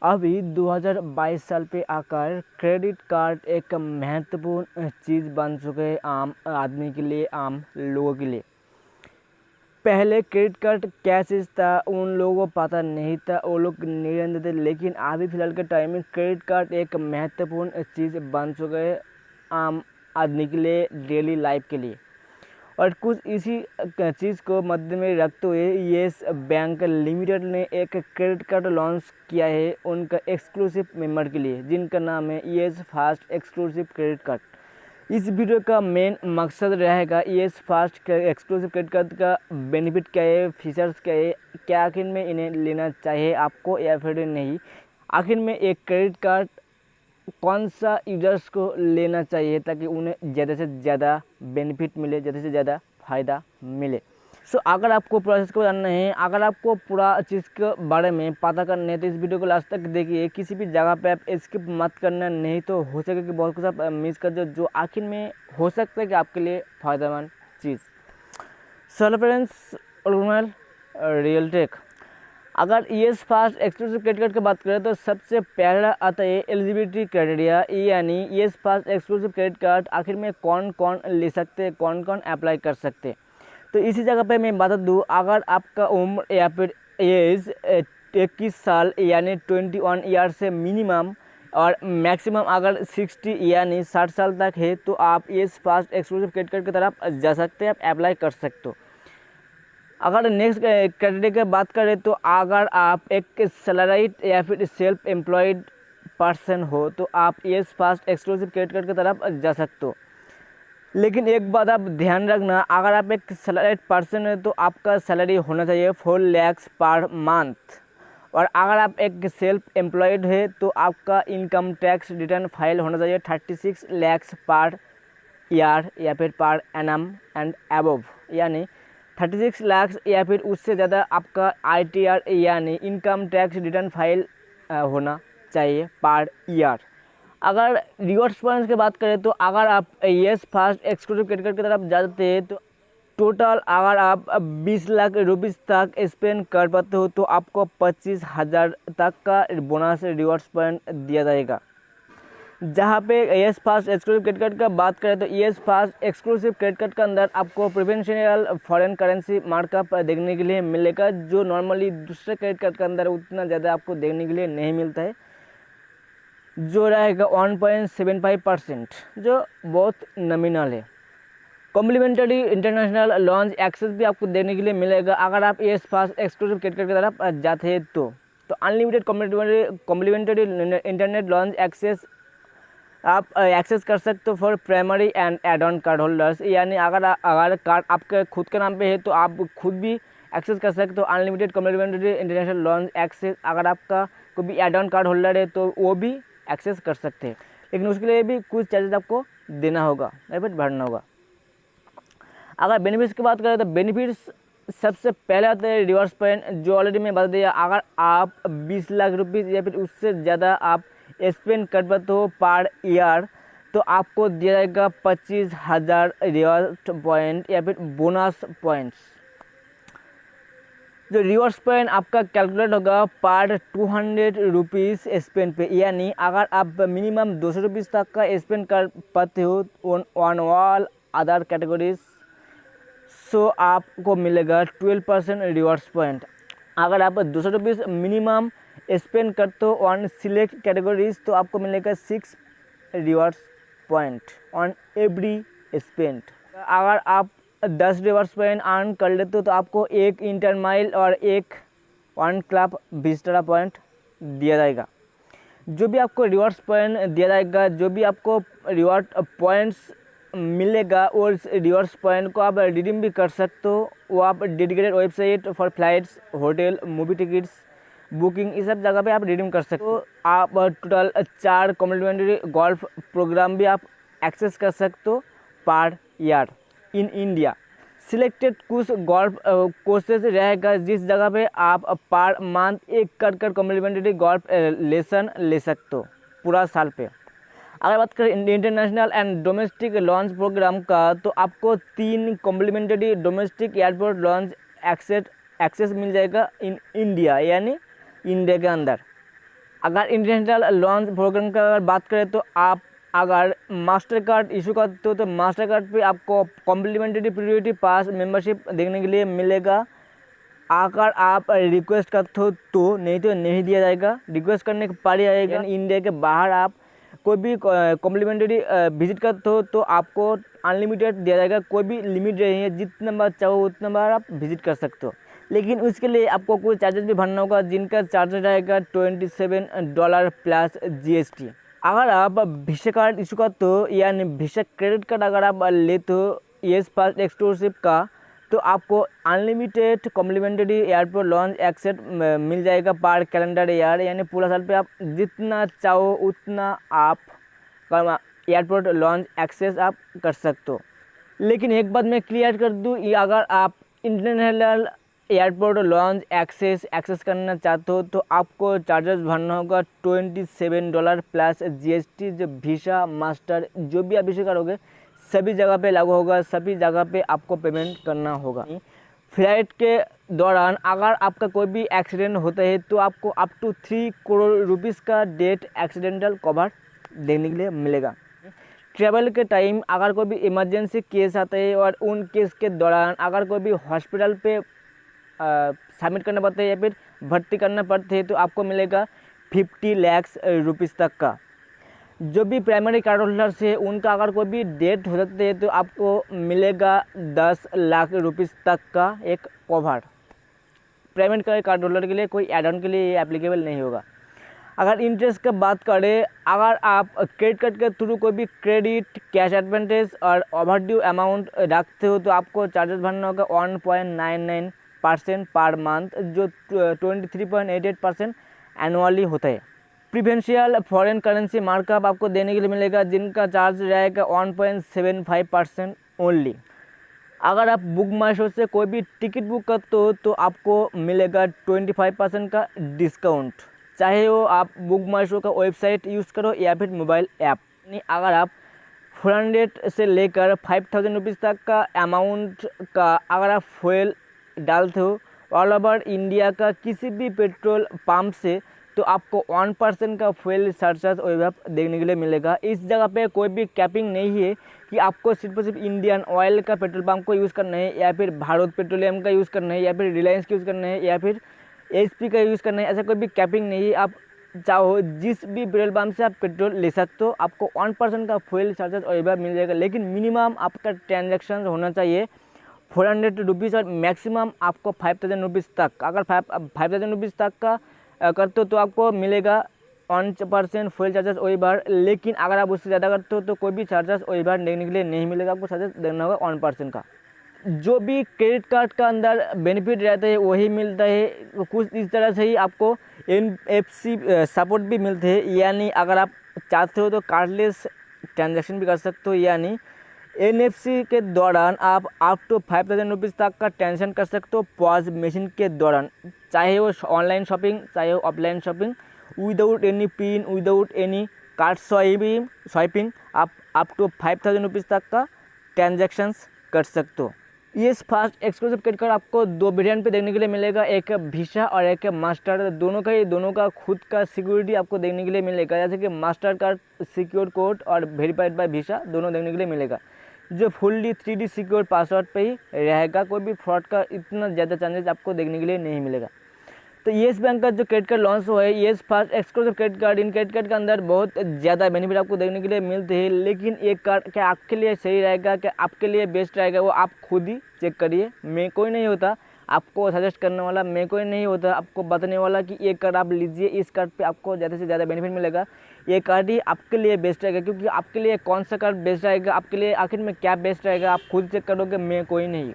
अभी 2022 साल पे आकर क्रेडिट कार्ड एक महत्वपूर्ण चीज़ बन चुके हैं आम आदमी के लिए, आम लोगों के लिए। पहले क्रेडिट कार्ड क्या चीज़ था उन लोगों को पता नहीं था, वो लोग नहीं जानते थे। लेकिन अभी फ़िलहाल के टाइम में क्रेडिट कार्ड एक महत्वपूर्ण चीज़ बन चुके हैं आम आदमी के लिए, डेली लाइफ के लिए। और कुछ इसी चीज़ को मध्य में रखते हुए येस बैंक लिमिटेड ने एक क्रेडिट कार्ड लॉन्च किया है उनका एक्सक्लूसिव मेंबर के लिए, जिनका नाम है yes fast exclusive credit card. इस वीडियो का मेन मकसद रहेगा yes fast exclusive credit card का बेनिफिट क्या है, फीचर्स क्या है, क्या आखिर में इन्हें लेना चाहिए आपको या फिर नहीं, आखिर में एक क्रेडिट कार्ड कौन सा यूजर्स को लेना चाहिए ताकि उन्हें ज़्यादा से ज़्यादा बेनिफिट मिले, ज़्यादा से ज़्यादा फ़ायदा मिले। अगर आपको प्रोसेस को जानना है, अगर आपको पूरा चीज़ के बारे में पता करना है तो इस वीडियो को लास्ट तक देखिए। किसी भी जगह पे आप स्किप मत करना, नहीं तो हो सके कि बहुत कुछ आप मिस कर दो जो आखिर में हो सकता है कि आपके लिए फ़ायदेमंद चीज़। Hello friends, real tech. अगर yes fast exclusive credit card की बात करें तो सबसे पहला आता है एलिजिबिलिटी क्राइटेरिया, यानी yes fast exclusive credit card आखिर में कौन कौन ले सकते हैं, कौन कौन अप्लाई कर सकते हैं। तो इसी जगह पे मैं बता दूँ, अगर आपका उम्र या फिर एज 21 साल यानी 21 ईयर से मिनिमम और मैक्सिमम अगर 60 यानी 60 साल तक है तो आप YES fast exclusive credit card की तरफ जा सकते हैं, आप अप्लाई कर सकते हो। अगर नेक्स्ट क्राइटेरिया की बात करें तो अगर आप एक सैलरीड या फिर सेल्फ एम्प्लॉयड पर्सन हो तो आप YES fast exclusive credit card की तरफ जा सकते हो। लेकिन एक बात आप ध्यान रखना, अगर आप एक सैलरीड पर्सन है तो आपका सैलरी होना चाहिए 4 लाख पर मंथ, और अगर आप एक सेल्फ एम्प्लॉयड है तो आपका इनकम टैक्स रिटर्न फाइल होना चाहिए 36 लाख पर ईयर या फिर पर एनम एंड अबव, यानी 36 लाख या फिर उससे ज़्यादा आपका ITR यानी इनकम टैक्स रिटर्न फाइल होना चाहिए पर ईयर। अगर रिवॉर्ड्स पॉइंट्स की बात करें तो अगर आप YES fast exclusive credit card की तरफ जाते हैं तो टोटल अगर आप 20 लाख रुपीज़ तक स्पेंड कर पाते हो तो आपको 25,000 तक का बोनस रिवॉर्ड्स पॉइंट दिया जाएगा। जहाँ पे yes fast exclusive credit card का बात करें तो yes fast exclusive credit card के अंदर आपको प्रिफरेंशियल फॉरेन करेंसी मार्कअप देखने के लिए मिलेगा, जो नॉर्मली दूसरे क्रेडिट कार्ड के अंदर उतना ज़्यादा आपको देखने के लिए नहीं मिलता है, जो रहेगा 1.75%, जो बहुत नॉमिनल है। कॉम्प्लीमेंट्री इंटरनेशनल लॉन्च एक्सेस भी आपको देने के लिए मिलेगा अगर आप YES fast exclusive credit card की तरफ जाते हैं तो unlimited complimentary international lounge access आप एक्सेस कर सकते हो for primary and add on card holders, यानी अगर कार्ड आपके खुद के नाम पे है तो आप खुद भी एक्सेस कर सकते हो unlimited complimentary international lounge access. अगर आपका कोई भी एड ऑन कार्ड होल्डर है तो वो भी एक्सेस कर सकते हैं, लेकिन उसके लिए भी कुछ चार्जेस आपको देना होगा या फिर भरना होगा। अगर बेनिफिट्स की बात करें तो बेनिफिट्स सबसे पहले आते हैं रिवर्स पॉइंट, जो ऑलरेडी मैं बता दिया। अगर आप 20 लाख रुपीज़ या फिर उससे ज़्यादा आप स्पेंड कर पाते हो पर ईयर तो आपको दिया जाएगा 25,000 रिवर्स पॉइंट या फिर बोनस पॉइंट्स। जो रिवर्स पॉइंट आपका कैलकुलेट होगा पर 200 रुपीज़ स्पेंड पे, यानी अगर आप मिनिमम 200 रुपीज़ तक का स्पेंड कर पाते हो ऑन ऑल अदर कैटेगरीज, सो आपको मिलेगा 12% रिवर्स पॉइंट। अगर आप 200 रुपीज़ मिनिमम स्पेंड करते हो ऑन सिलेक्ट कैटेगरीज तो आपको मिलेगा 6 reverse point on every spend. अगर आप 10 रिवर्स पॉइंट अर्न कर लेते हो तो आपको 1 इंटर माइल और 1 वन क्लब विजिटर पॉइंट दिया जाएगा। जो भी आपको रिवर्स पॉइंट दिया जाएगा, जो भी आपको रिवॉर्ड पॉइंट्स मिलेगा और रिवर्स पॉइंट को आप रिडीम भी कर सकते हो। वो आप dedicated website for flights, hotel, movie tickets, booking, इस सब जगह पे आप रिडीम कर सकते हो। आप टोटल 4 कॉम्प्लीमेंट्री गोल्फ प्रोग्राम भी आप एक्सेस कर सकते हो per year in India. Selected कुछ गोल्फ कोर्सेज रहेगा जिस जगह पे आप पर मंथ एक कर कॉम्प्लीमेंट्री गोल्फ लेसन ले सकते हो पूरा साल पे। अगर बात करें international and domestic lounge program का तो आपको 3 complimentary domestic airport lounge access मिल जाएगा इन इंडिया, यानी इंडिया के अंदर। अगर इंटरनेशनल लॉन्च प्रोग्राम का अगर बात करें तो आप अगर मास्टर कार्ड इशू करते हो तो मास्टर कार्ड पे आपको कॉम्प्लीमेंट्री प्रायोरिटी पास मेंबरशिप देखने के लिए मिलेगा। अगर आप रिक्वेस्ट करते हो तो, नहीं तो नहीं दिया जाएगा। रिक्वेस्ट करने के पारी आएगा। यानी इंडिया के बाहर आप कोई भी कॉम्प्लीमेंट्री विजिट करते हो तो आपको अनलिमिटेड दिया जाएगा, कोई भी लिमिट नहीं है, जितना बार चाहो उतना बार आप विजिट कर सकते हो। लेकिन उसके लिए आपको कोई चार्जेस भी भरना होगा, जिनका चार्जेस रहेगा $27 प्लस GST। अगर आप वीसा कार्ड इशू करते हो यानी वीसा क्रेडिट कार्ड अगर आप लेते हो येस फास्ट एक्सक्लूसिव का, तो आपको unlimited complimentary airport lounge access मिल जाएगा पर कैलेंडर ईयर। यानी पूरा साल पे आप जितना चाहो उतना आप एयरपोर्ट लॉन्च एक्सेस आप कर सकते हो। लेकिन एक बात मैं क्लियर कर दूँ, अगर आप इंटरनेशनल एयरपोर्ट लॉन्च एक्सेस करना चाहते हो तो आपको चार्जेस भरना होगा $27 प्लस GST। जो वीसा मास्टर जो भी आप इशू करोगे सभी जगह पे लागू होगा, सभी जगह पे आपको पेमेंट करना होगा। फ्लाइट के दौरान अगर आपका कोई भी एक्सीडेंट होता है तो आपको अप टू 3 करोड़ रुपीज़ का डेथ एक्सीडेंटल कवर देने के लिए मिलेगा। ट्रैवल के टाइम अगर कोई भी इमरजेंसी केस आता है और उन केस के दौरान अगर कोई भी हॉस्पिटल पे सबमिट करना पड़ता है या फिर भर्ती करना पड़ता है तो आपको मिलेगा 50 लाख रुपीज़ तक का। जो भी प्राइमरी कार्ड होल्डर्स है उनका अगर कोई भी डेथ हो जाती है तो आपको मिलेगा 10 लाख रुपीज़ तक का एक कवर। प्राइमरी कार्ड होल्डर के लिए कोई एड ऑन के लिए एप्लीकेबल नहीं होगा। अगर इंटरेस्ट का बात करें, अगर आप क्रेडिट कार्ड के थ्रू कोई भी क्रेडिट कैश एडवांटेज और ओवर ड्यू अमाउंट रखते हो तो आपको चार्जेस भरना होगा 1.99% पर मंथ, जो 23.88% एनुअली होता है। प्रिफरेंशियल फॉरेन करेंसी मार्कअप आपको देने के लिए मिलेगा, जिनका चार्ज रहेगा 1.75% ओनली। अगर आप बुक माई शो से कोई भी टिकट बुक करते हो तो आपको मिलेगा 25% का डिस्काउंट, चाहे वो आप बुक माई शो का वेबसाइट यूज़ करो या फिर मोबाइल ऐप। अगर आप 400 से लेकर 5000 रुपीज़ तक का अमाउंट का अगर आप फ्यूल डालते हो ऑल ओवर इंडिया का किसी भी पेट्रोल पंप से, तो आपको 1% का फ्यूल सरचार्ज वैभव देखने के लिए मिलेगा। इस जगह पे कोई भी कैपिंग नहीं है कि आपको सिर्फ और सिर्फ इंडियन ऑयल का पेट्रोल पंप को यूज़ करना है या फिर भारत पेट्रोलियम का यूज़ करना है या फिर रिलायंस का यूज़ करना है या फिर HP का यूज़ करना है। ऐसा कोई भी कैपिंग नहीं है। आप चाहो जिस भी पेट्रोल पंप से आप पेट्रोल ले सकते हो, आपको 1% का फ्यूल सरचार्ज वैभव मिल जाएगा। लेकिन मिनिमम आपका ट्रांजेक्शन होना चाहिए 400 रुपीज़ और मैक्सिमम आपको 5000 रुपीज़ तक। अगर 5000 रुपीज़ तक का करते हो तो आपको मिलेगा 1% फ्यूल चार्जेस वही बार। लेकिन अगर आप उससे ज़्यादा करते हो तो कोई भी चार्जेस वही बार देने के लिए नहीं मिलेगा, आपको चार्जेस देना होगा 1% का। जो भी क्रेडिट कार्ड का अंदर बेनिफिट रहता है वही मिलता है। कुछ इस तरह से ही आपको NFC सपोर्ट भी मिलते हैं, यानी अगर आप चाहते हो तो कार्डलेस ट्रांजेक्शन भी कर सकते हो। यानी NFC के दौरान आप अप टू 5000 रुपीज़ तक का ट्रांजेक्शन कर सकते हो पॉज मशीन के दौरान, चाहे वो ऑनलाइन शॉपिंग चाहे वो offline shopping, without any pin without any card swiping आप अप टू 5000 रुपीज़ तक का ट्रांजेक्शन्स कर सकते हो। Yes fast exclusive credit card आपको 2 वेरिएंट पे देखने के लिए मिलेगा, एक वीसा और एक मास्टर। दोनों का खुद का सिक्योरिटी आपको देखने के लिए मिलेगा, जैसे कि मास्टर कार्ड सिक्योर कोड और वेरीफाइड बाय वीसा दोनों देखने के लिए मिलेगा, जो फुल्ली 3D सिक्योर पासवर्ड पे ही रहेगा। कोई भी फ्रॉड का इतना ज़्यादा चांसेस आपको देखने के लिए नहीं मिलेगा। तो येस बैंक का जो क्रेडिट कार्ड लॉन्च हुआ है, yes fast exclusive credit card, in credit card के अंदर बहुत ज़्यादा बेनिफिट आपको देखने के लिए मिलते हैं। लेकिन ये कार्ड क्या आपके लिए सही रहेगा, क्या आपके लिए बेस्ट रहेगा, वो आप खुद ही चेक करिए। मैं कोई नहीं होता आपको सजेस्ट करने वाला, मैं कोई नहीं होता आपको बताने वाला कि ये कार्ड आप लीजिए, इस कार्ड पे आपको ज़्यादा से ज़्यादा बेनिफिट मिलेगा। ये कार्ड ही आपके लिए बेस्ट रहेगा, क्योंकि आपके लिए कौन सा कार्ड बेस्ट रहेगा, आपके लिए आखिर में क्या बेस्ट रहेगा, आप खुद चेक करोगे, मैं कोई नहीं।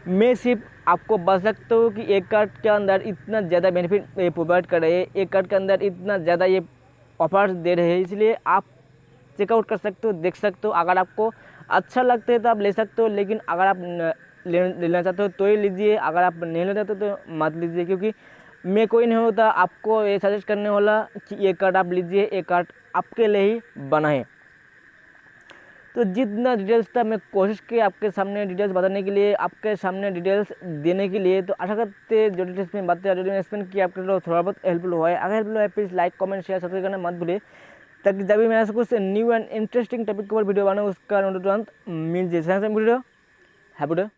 मैं सिर्फ आपको बता सकता हूँ कि एक कार्ड के अंदर इतना ज़्यादा बेनिफिट प्रोवाइड कर रहे हैं, एक कार्ड के अंदर इतना ज़्यादा ये ऑफर्स दे रहे हैं, इसलिए आप चेकआउट कर सकते हो, देख सकते हो। अगर आपको अच्छा लगता है तो आप ले सकते हो, लेकिन अगर आप लेना चाहते हो तो ही लीजिए, अगर आप नहीं लेना चाहते तो मत लीजिए, क्योंकि मैं कोई नहीं होता आपको ये सजेस्ट करने वाला कि ये कार्ड आप लीजिए, ये कार्ड आपके लिए ही बना है। तो जितना डिटेल्स था मैं कोशिश की आपके सामने डिटेल्स बताने के लिए, आपके सामने डिटेल्स देने के लिए। तो आशा करते जो डिटेल्स में बातें मैंने एक्सप्लेन की आपके लिए थोड़ा बहुत हेल्पफुल हुआ है। अगर हेल्पफुल हुआ है please like comment share subscribe करना मत भूलिए, ताकि जब भी मैं ऐसा कुछ न्यू एंड इंटरेस्टिंग टॉपिक के ऊपर वीडियो बनाऊँ उसका तुरंत मिल जाए। Video happy